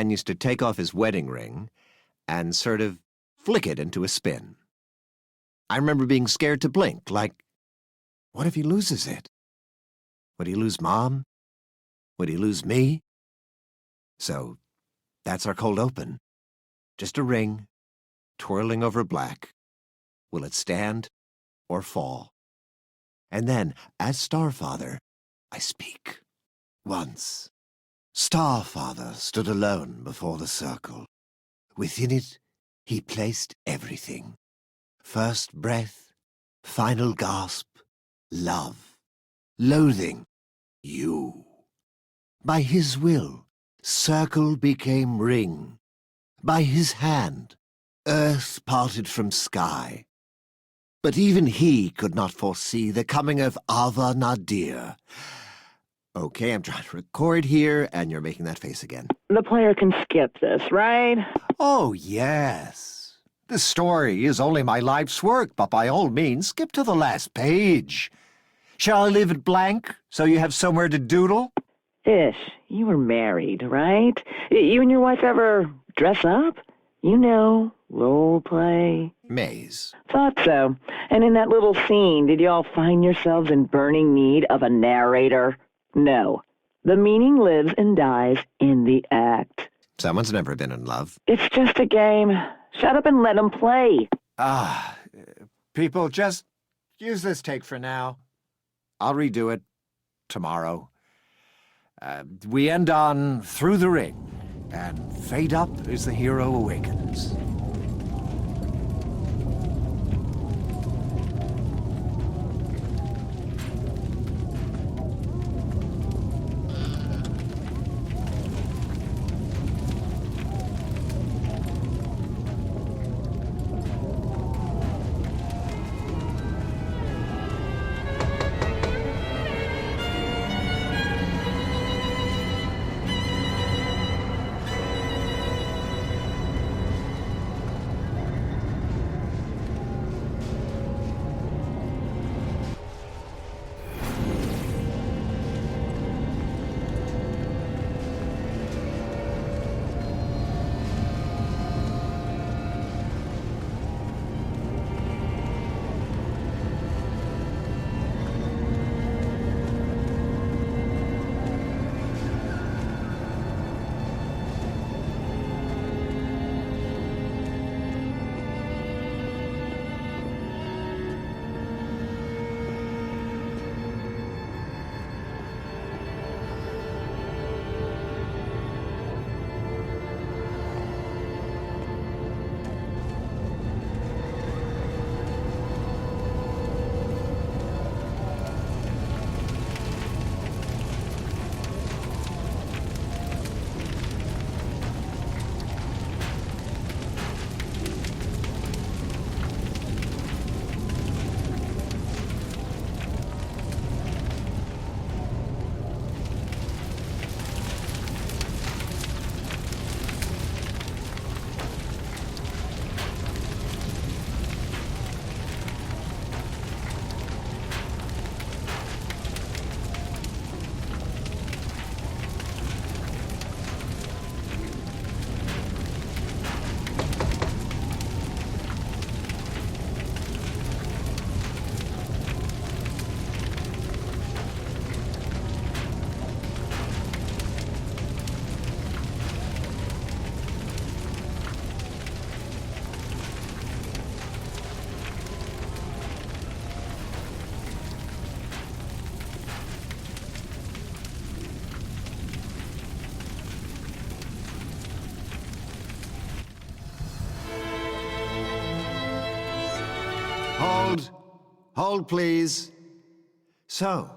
man used to take off his wedding ring and sort of flick it into a spin. I remember being scared to blink, like, what if he loses it? Would he lose Mom? Would he lose me? So that's our cold open. Just a ring, twirling over black. Will it stand or fall? And then, as Starfather, I speak. Once, Starfather stood alone before the circle. Within it, he placed everything. First breath, final gasp, love, loathing, you. By his will, circle became ring. By his hand, earth parted from sky. But even he could not foresee the coming of Ava Nadir. Okay, I'm trying to record here, and you're making that face again. The player can skip this, right? Oh, yes. The story is only my life's work, but by all means, skip to the last page. Shall I leave it blank, so you have somewhere to doodle? Ish, you were married, right? You and your wife ever dress up? You know, role play. Maze. Thought so. And in that little scene, did you all find yourselves in burning need of a narrator? No. The meaning lives and dies in the act. Someone's never been in love. It's just a game. Shut up and let them play. People, just use this take for now. I'll redo it tomorrow. We end on Through the Ring, and fade up as the hero awakens. Hold, please. So,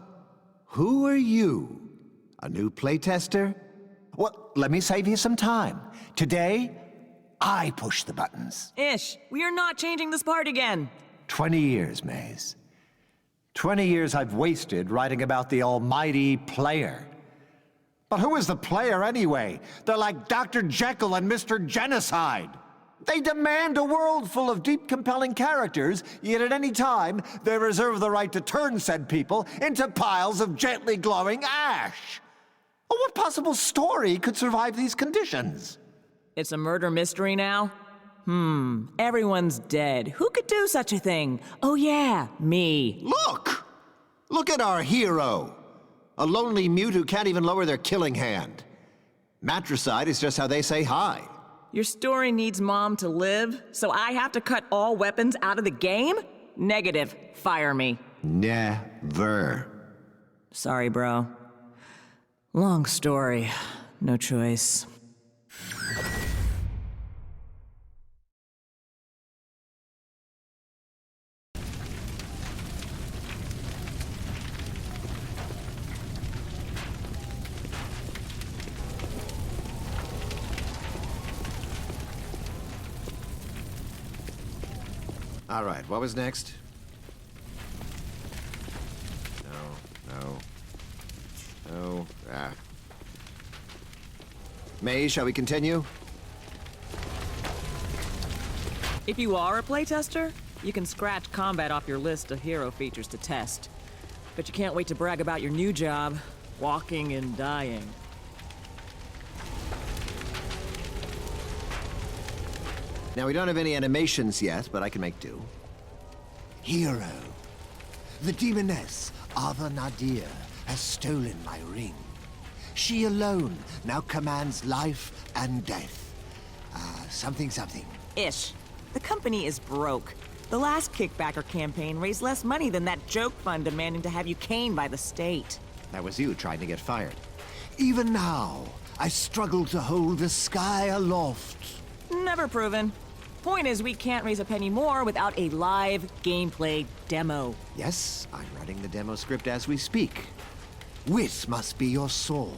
who are you? A new playtester? Well, let me save you some time. Today, I push the buttons. Ish, we are not changing this part again. 20 years, Maze. 20 years I've wasted writing about the almighty player. But who is the player anyway? They're like Dr. Jekyll and Mr. Genocide. They demand a world full of deep, compelling characters, yet at any time, they reserve the right to turn said people into piles of gently glowing ash. Oh, what possible story could survive these conditions? It's a murder mystery now? Everyone's dead. Who could do such a thing? Oh yeah, me. Look! Look at our hero! A lonely mute who can't even lower their killing hand. Matricide is just how they say hi. Your story needs Mom to live, so I have to cut all weapons out of the game? Negative. Fire me. Never. Sorry, bro. Long story. No choice. All right, what was next? No. May, shall we continue? If you are a playtester, you can scratch combat off your list of hero features to test. But you can't wait to brag about your new job, walking and dying. Now, we don't have any animations yet, but I can make do. Hero. The demoness, Ava Nadir, has stolen my ring. She alone now commands life and death. Something. Ish. The company is broke. The last Kickbacker campaign raised less money than that joke fund demanding to have you caned by the state. That was you trying to get fired. Even now, I struggle to hold the sky aloft. Never proven. Point is, we can't raise a penny more without a live gameplay demo. Yes, I'm writing the demo script as we speak. Wit must be your sword,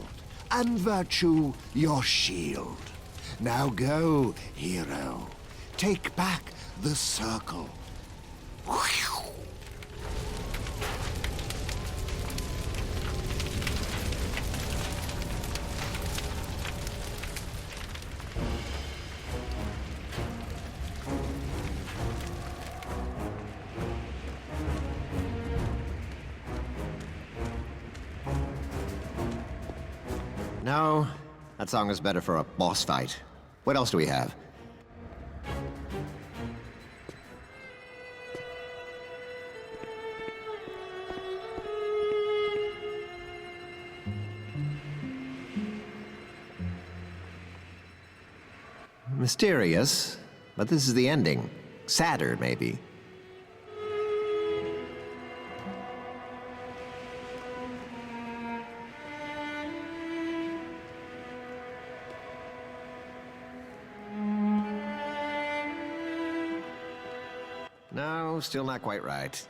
and virtue your shield. Now go, hero. Take back the circle. No, that song is better for a boss fight. What else do we have? Mysterious, but this is the ending. Sadder, maybe. No, still not quite right.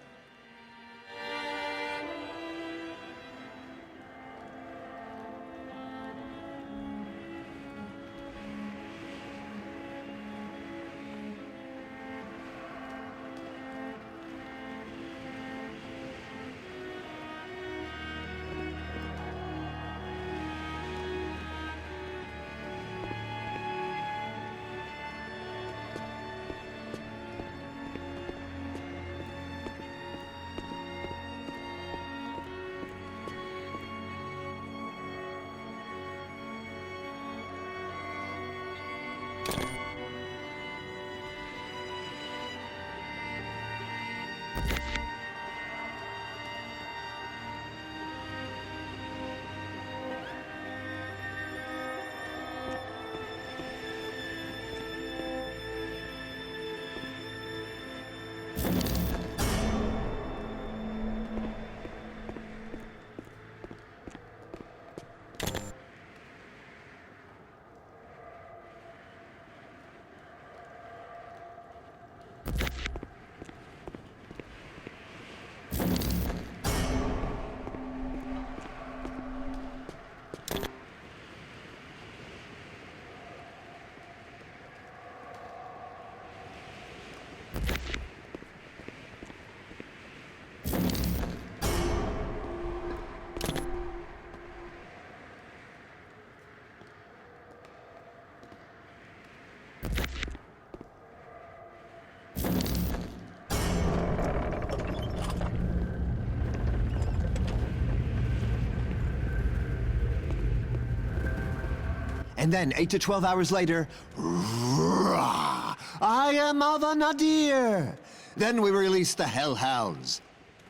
And then 8 to 12 hours later, rah, I am Ava Nadir. Then we released the Hellhounds.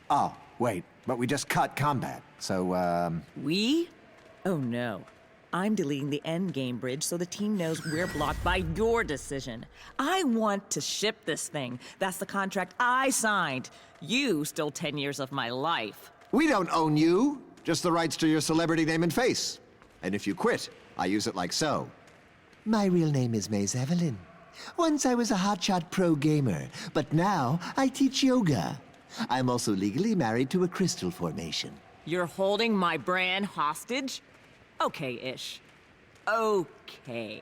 Oh, wait, but we just cut combat, so, We? Oh no. I'm deleting the endgame bridge so the team knows we're blocked by your decision. I want to ship this thing. That's the contract I signed. You stole 10 years of my life. We don't own you, just the rights to your celebrity name and face. And if you quit, I use it like so. My real name is Maze Evelyn. Once I was a hotshot pro gamer, but now I teach yoga. I'm also legally married to a crystal formation. You're holding my brand hostage? Okay, Ish. Okay.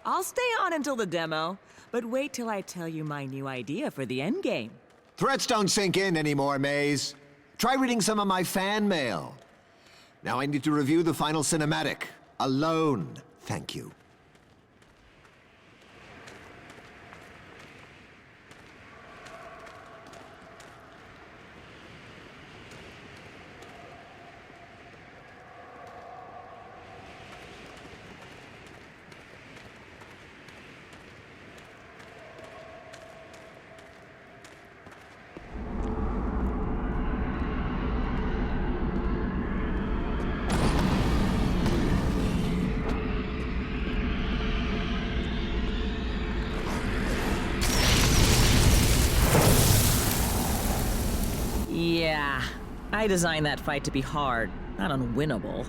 I'll stay on until the demo, but wait till I tell you my new idea for the endgame. Threats don't sink in anymore, Maze. Try reading some of my fan mail. Now I need to review the final cinematic. Alone. Thank you. Yeah, I designed that fight to be hard, not unwinnable.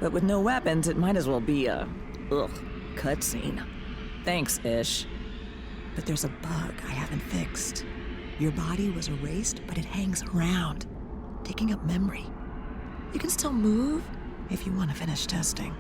But with no weapons, it might as well be a, cutscene. Thanks, Ish. But there's a bug I haven't fixed. Your body was erased, but it hangs around, taking up memory. You can still move if you want to finish testing.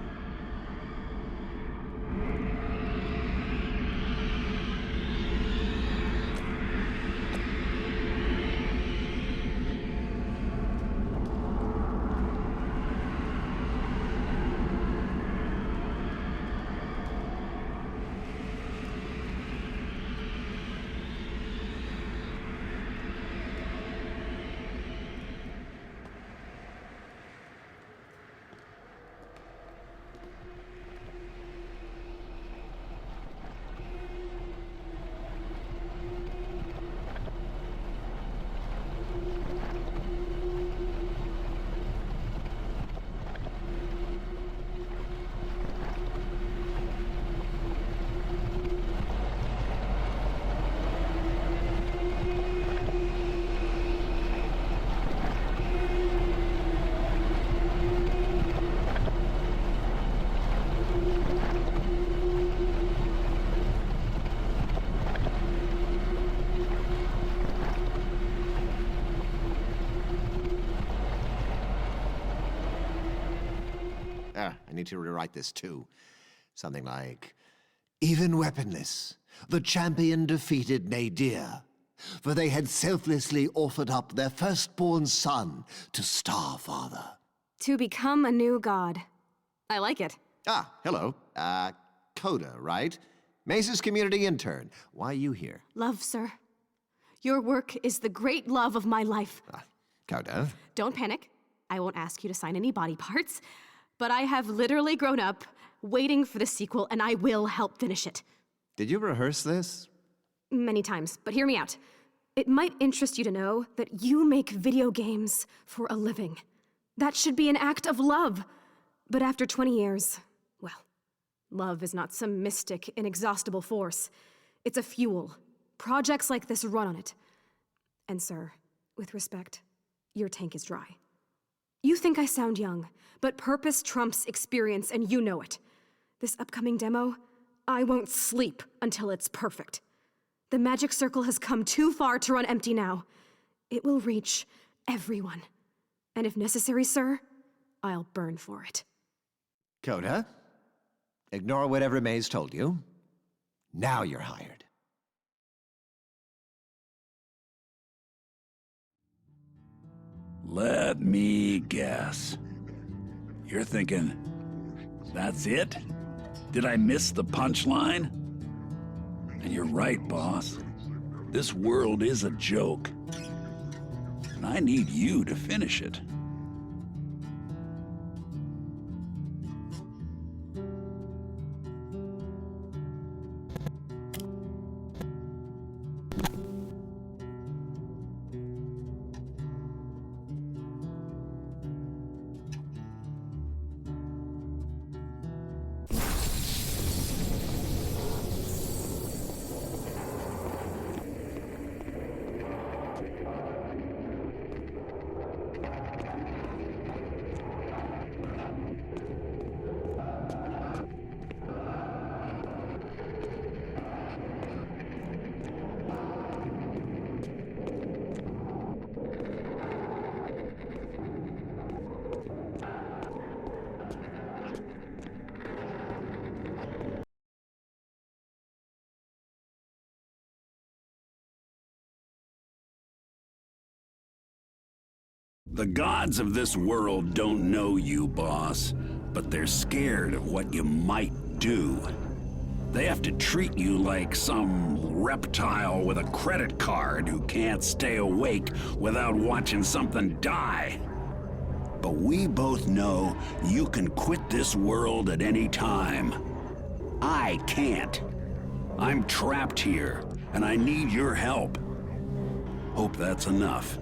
I need to rewrite this too. Something like, even weaponless, the champion defeated Nadir, for they had selflessly offered up their firstborn son to Starfather. To become a new god. I like it. Ah, hello. Coda, right? Maze's community intern. Why are you here? Love, sir. Your work is the great love of my life. Coda? Don't panic. I won't ask you to sign any body parts. But I have literally grown up waiting for the sequel, and I will help finish it. Did you rehearse this? Many times, but hear me out. It might interest you to know that you make video games for a living. That should be an act of love. But after 20 years, well, love is not some mystic, inexhaustible force. It's a fuel. Projects like this run on it. And sir, with respect, your tank is dry. You think I sound young, but purpose trumps experience, and you know it. This upcoming demo, I won't sleep until it's perfect. The magic circle has come too far to run empty now. It will reach everyone. And if necessary, sir, I'll burn for it. Coda, ignore whatever Maze told you. Now you're hired. Let me guess. You're thinking, that's it? Did I miss the punchline? And you're right, boss. This world is a joke. And I need you to finish it. The gods of this world don't know you, boss, but they're scared of what you might do. They have to treat you like some reptile with a credit card who can't stay awake without watching something die. But we both know you can quit this world at any time. I can't. I'm trapped here, and I need your help. Hope that's enough.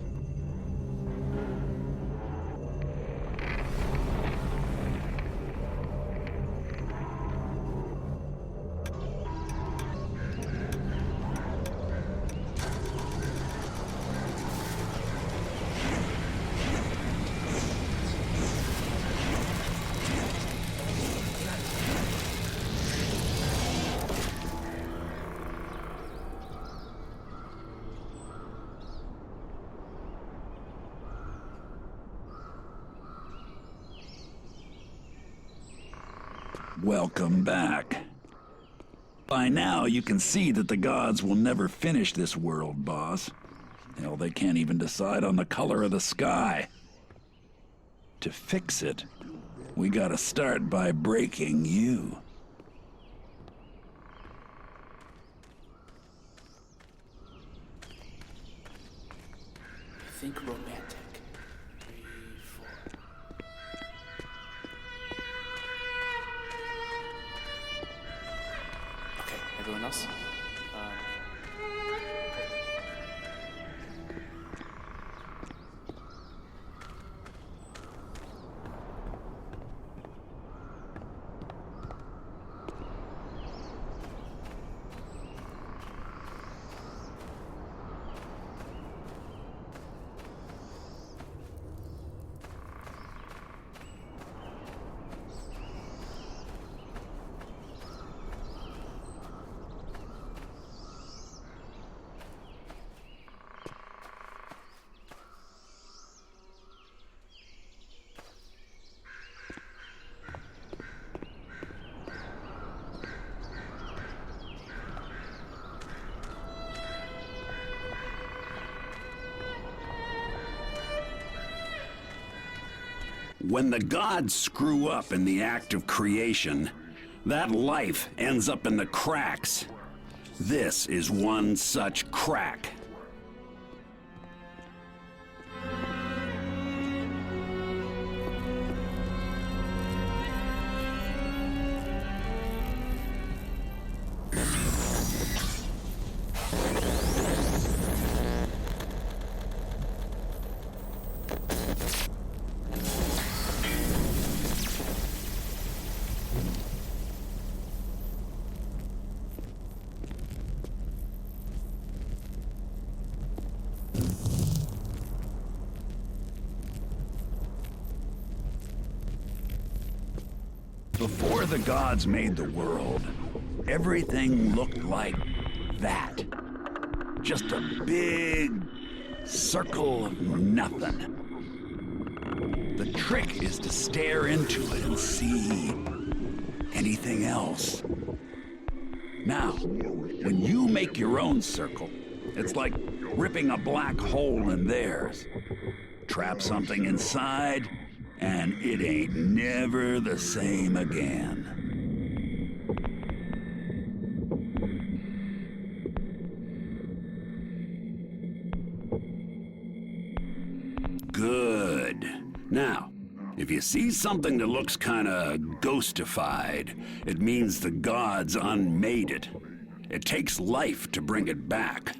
Welcome back. By now, you can see that the gods will never finish this world, boss. Hell, they can't even decide on the color of the sky. To fix it, we gotta start by breaking you. Think romantic. 3, 4. Okay, everyone else? When the gods screw up in the act of creation, that life ends up in the cracks. This is one such crack. Before the gods made the world, everything looked like that. Just a big circle of nothing. The trick is to stare into it and see anything else. Now, when you make your own circle, it's like ripping a black hole in theirs. Trap something inside, and it ain't never the same again. Good. Now, if you see something that looks kinda ghostified, it means the gods unmade it. It takes life to bring it back.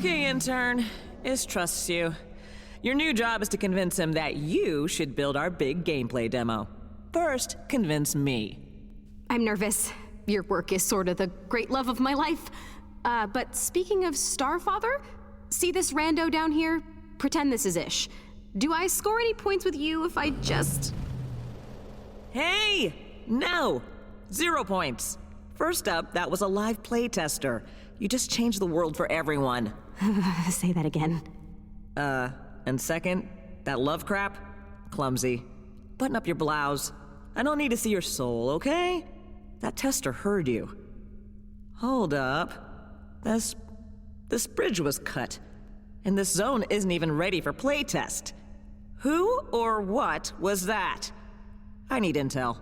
Okay, intern. Ish trusts you. Your new job is to convince him that you should build our big gameplay demo. First, convince me. I'm nervous. Your work is sort of the great love of my life. But speaking of Starfather, see this rando down here? Pretend this is Ish. Do I score any points with you if I just... Hey! No! 0 points. First up, that was a live playtester. You just changed the world for everyone. Say that again. And second, that love crap? Clumsy. Button up your blouse. I don't need to see your soul, okay? That tester heard you. Hold up. This bridge was cut. And this zone isn't even ready for playtest. Who or what was that? I need intel.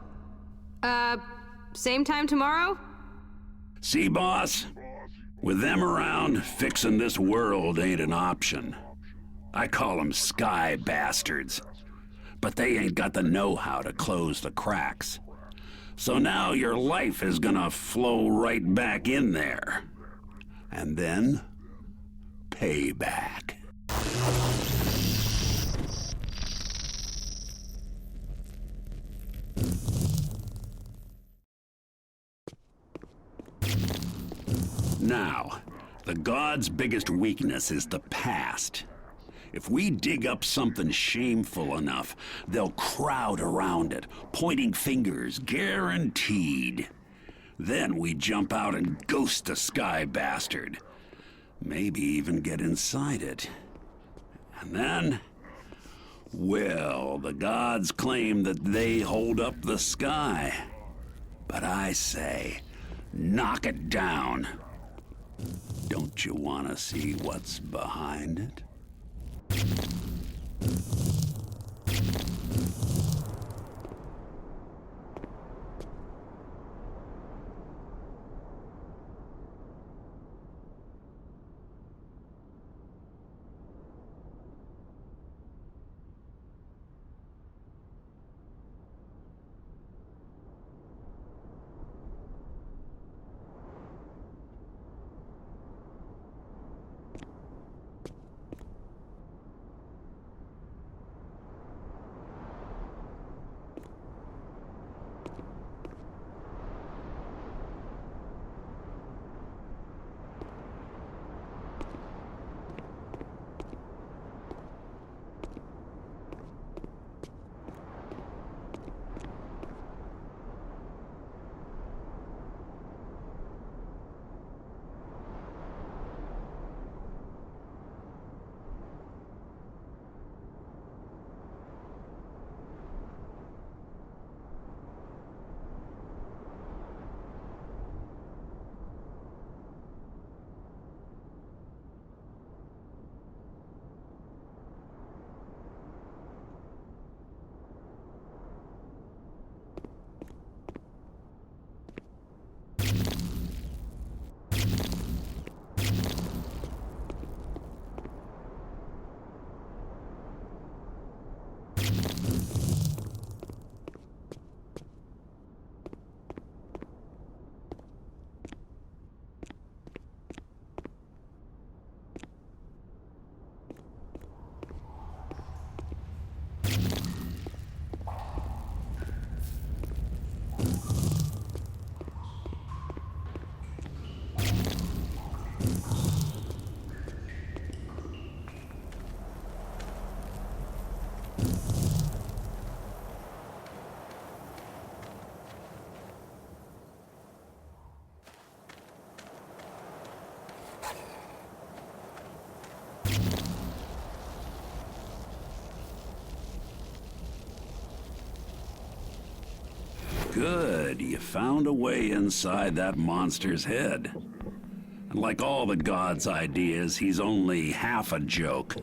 Same time tomorrow? See, boss? With them around, fixing this world ain't an option. I call them sky bastards. But they ain't got the know-how to close the cracks. So now your life is gonna flow right back in there. And then, payback. Now, the gods' biggest weakness is the past. If we dig up something shameful enough, they'll crowd around it, pointing fingers, guaranteed. Then we jump out and ghost a sky bastard. Maybe even get inside it. And then, well, the gods claim that they hold up the sky. But I say, knock it down. Don't you want to see what's behind it? Good, you found a way inside that monster's head. And like all the gods' ideas, he's only half a joke.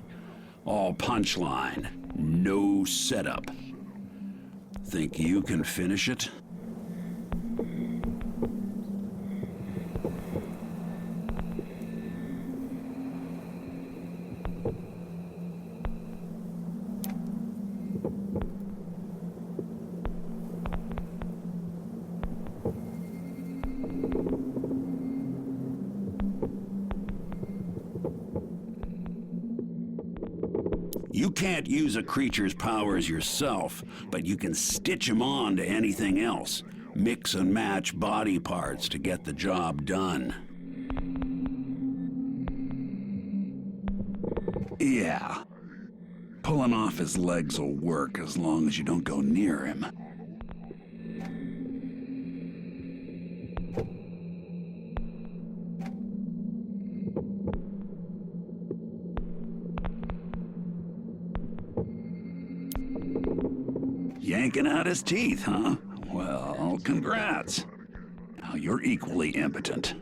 All punchline, no setup. Think you can finish it? can't use a creature's powers yourself, but you can stitch them on to anything else. Mix and match body parts to get the job done. Yeah. Pulling off his legs will work as long as you don't go near him. Yanking out his teeth, huh? Well, congrats. Now you're equally impotent.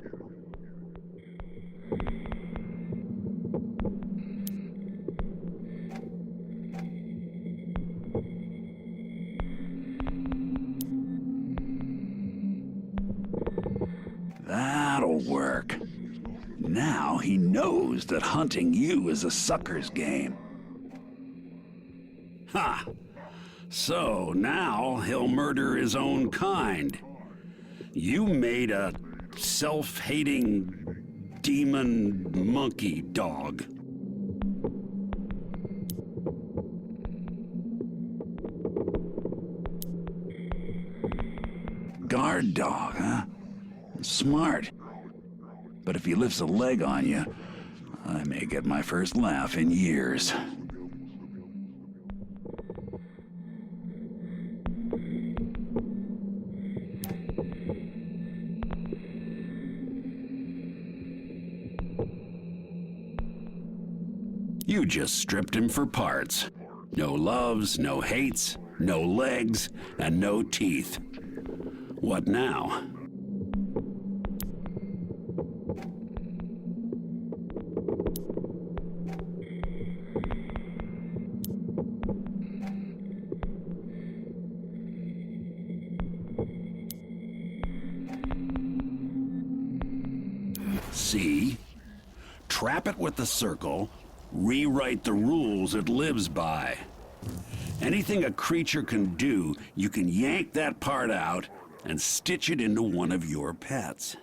That'll work. Now he knows that hunting you is a sucker's game. Ha! So now he'll murder his own kind. You made a self-hating demon monkey dog. Guard dog, huh? Smart. But if he lifts a leg on you, I may get my first laugh in years. You just stripped him for parts. No loves, no hates, no legs, and no teeth. What now? See? Trap it with the circle, rewrite the rules it lives by. Anything a creature can do, you can yank that part out and stitch it into one of your pets.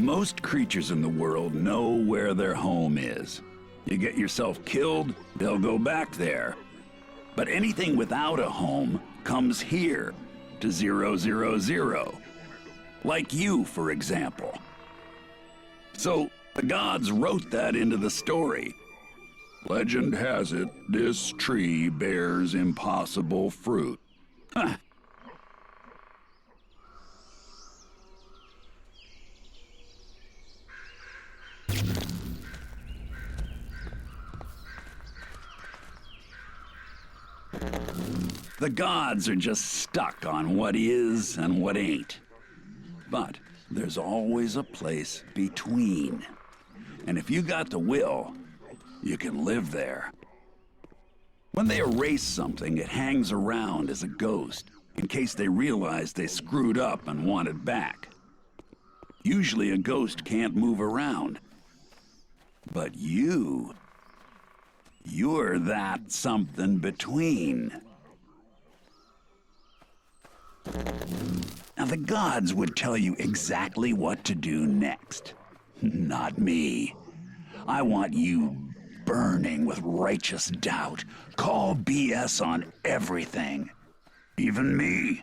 Most creatures in the world know where their home is. You get yourself killed, they'll go back there. But anything without a home comes here to 000. Like you, for example. So the gods wrote that into the story. Legend has it, this tree bears impossible fruit. Huh. The gods are just stuck on what is and what ain't. But there's always a place between. And if you got the will, you can live there. When they erase something, it hangs around as a ghost, in case they realize they screwed up and want it back. Usually a ghost can't move around. But you're that something between. Now the gods would tell you exactly what to do next. Not me. I want you burning with righteous doubt. Call BS on everything. Even me.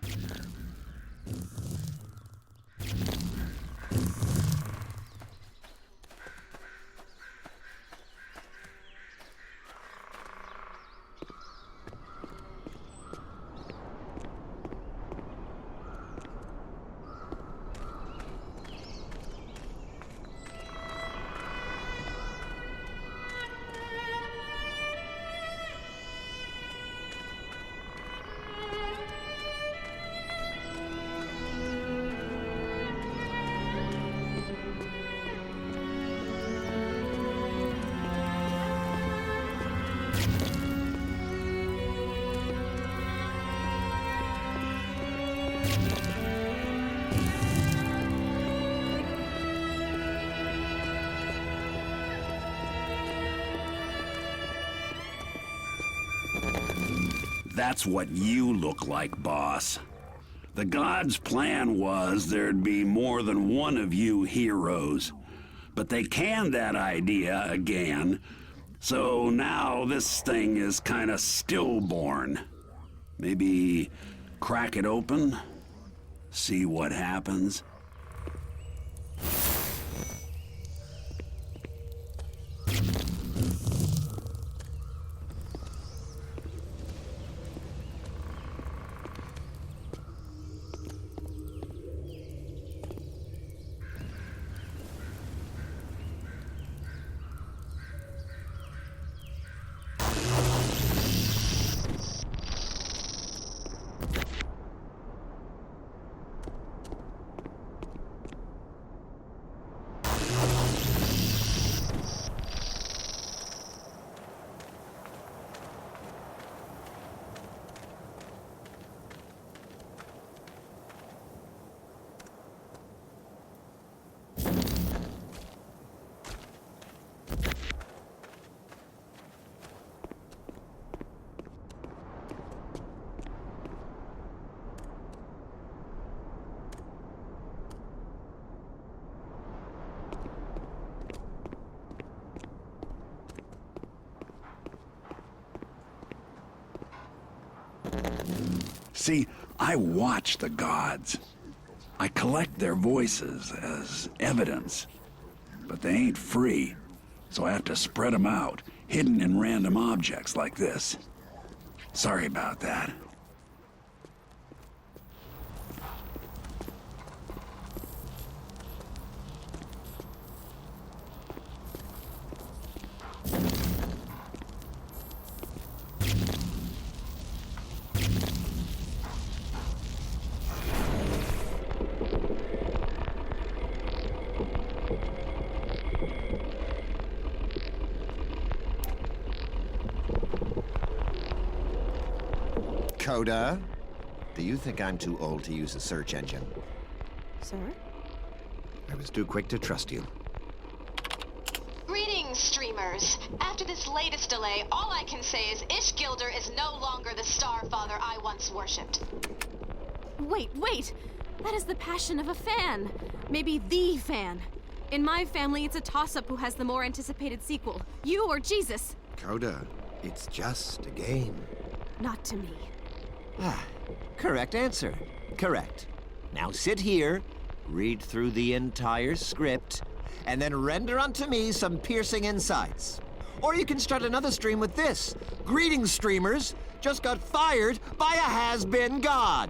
That's what you look like, boss. The gods' plan was there'd be more than one of you heroes. But they canned that idea again, so now this thing is kinda stillborn. Maybe crack it open? See what happens? See, I watch the gods. I collect their voices as evidence. But they ain't free, so I have to spread them out, hidden in random objects like this. Sorry about that. Coda, do you think I'm too old to use a search engine? Sir? I was too quick to trust you. Greetings, streamers. After this latest delay, all I can say is Ishgilder is no longer the Starfather I once worshipped. Wait! That is the passion of a fan. Maybe the fan. In my family, it's a toss-up who has the more anticipated sequel. You or Jesus. Coda, it's just a game. Not to me. Ah, correct answer. Correct. Now sit here, read through the entire script, and then render unto me some piercing insights. Or you can start another stream with this. Greetings, streamers. Just got fired by a has-been god.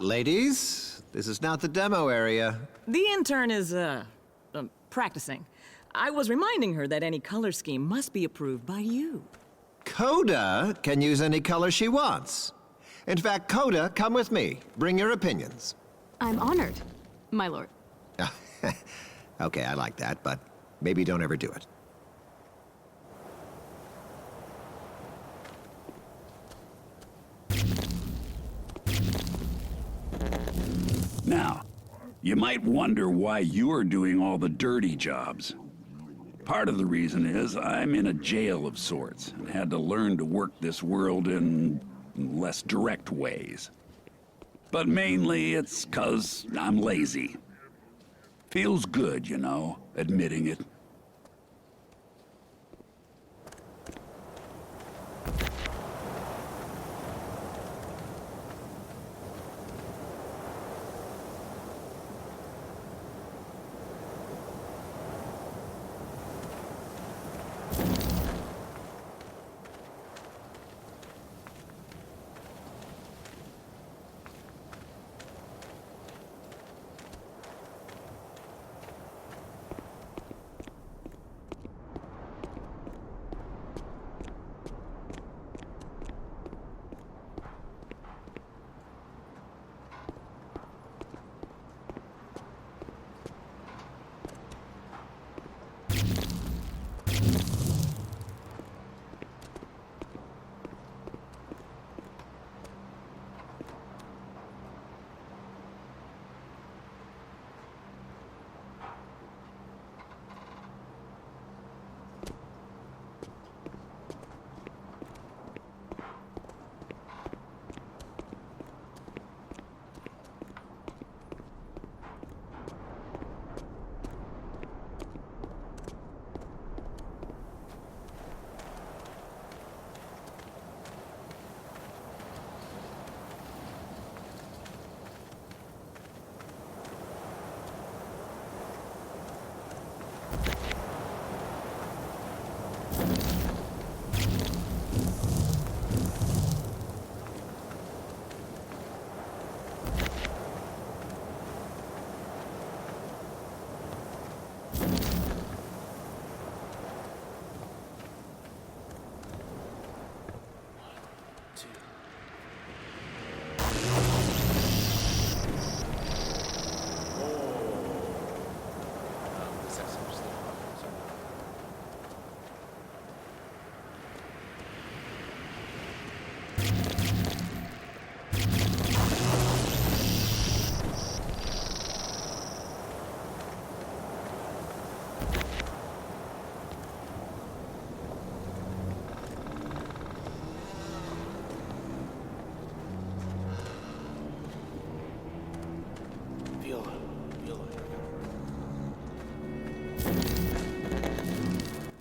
Ladies, this is not the demo area. The intern is, practicing. I was reminding her that any color scheme must be approved by you. Coda can use any color she wants. In fact, Coda, come with me. Bring your opinions. I'm honored, my lord. Okay, I like that, but maybe don't ever do it. Now, you might wonder why you're doing all the dirty jobs. Part of the reason is I'm in a jail of sorts and had to learn to work this world in less direct ways. But mainly it's 'cause I'm lazy. Feels good, you know, admitting it.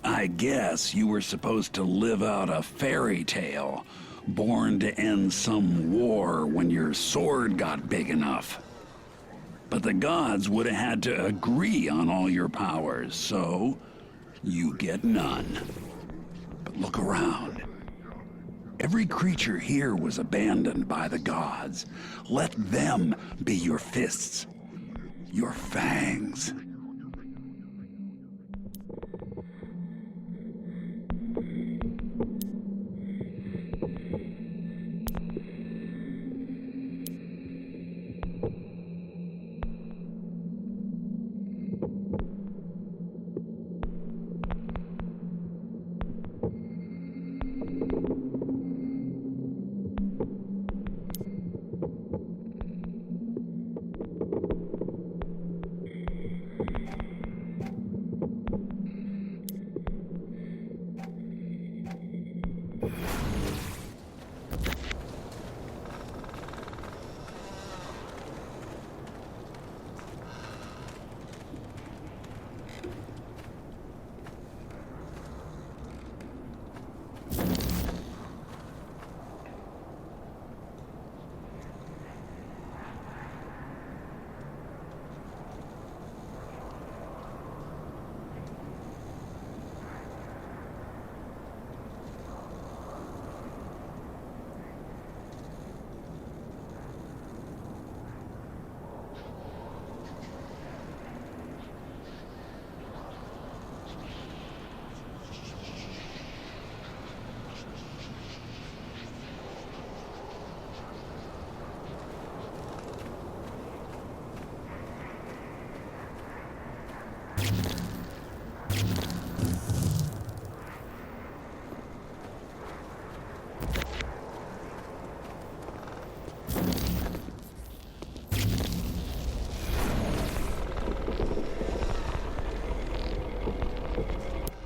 I guess you were supposed to live out a fairy tale, born to end some war when your sword got big enough. But the gods would have had to agree on all your powers, so you get none. But look around. Every creature here was abandoned by the gods. Let them be your fists, your fangs.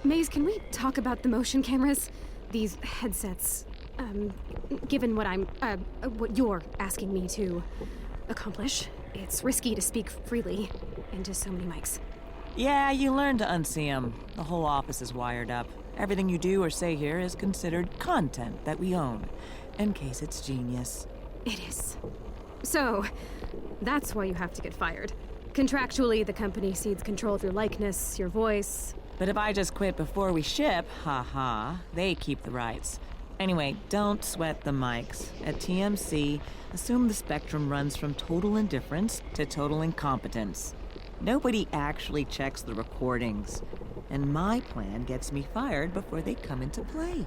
Maze, can we talk about the motion cameras? These headsets. Given what what you're asking me to accomplish, it's risky to speak freely into so many mics. Yeah, you learn to unsee 'em. The whole office is wired up. Everything you do or say here is considered content that we own, in case it's genius. It is. So, that's why you have to get fired. Contractually, the company cedes control of your likeness, your voice. But if I just quit before we ship, haha, they keep the rights. Anyway, don't sweat the mics. At TMC, assume the spectrum runs from total indifference to total incompetence. Nobody actually checks the recordings. And my plan gets me fired before they come into play.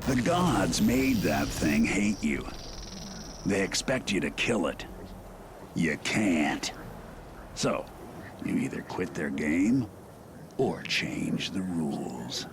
The gods made that thing hate you. They expect you to kill it. You can't. So, you either quit their game or change the rules.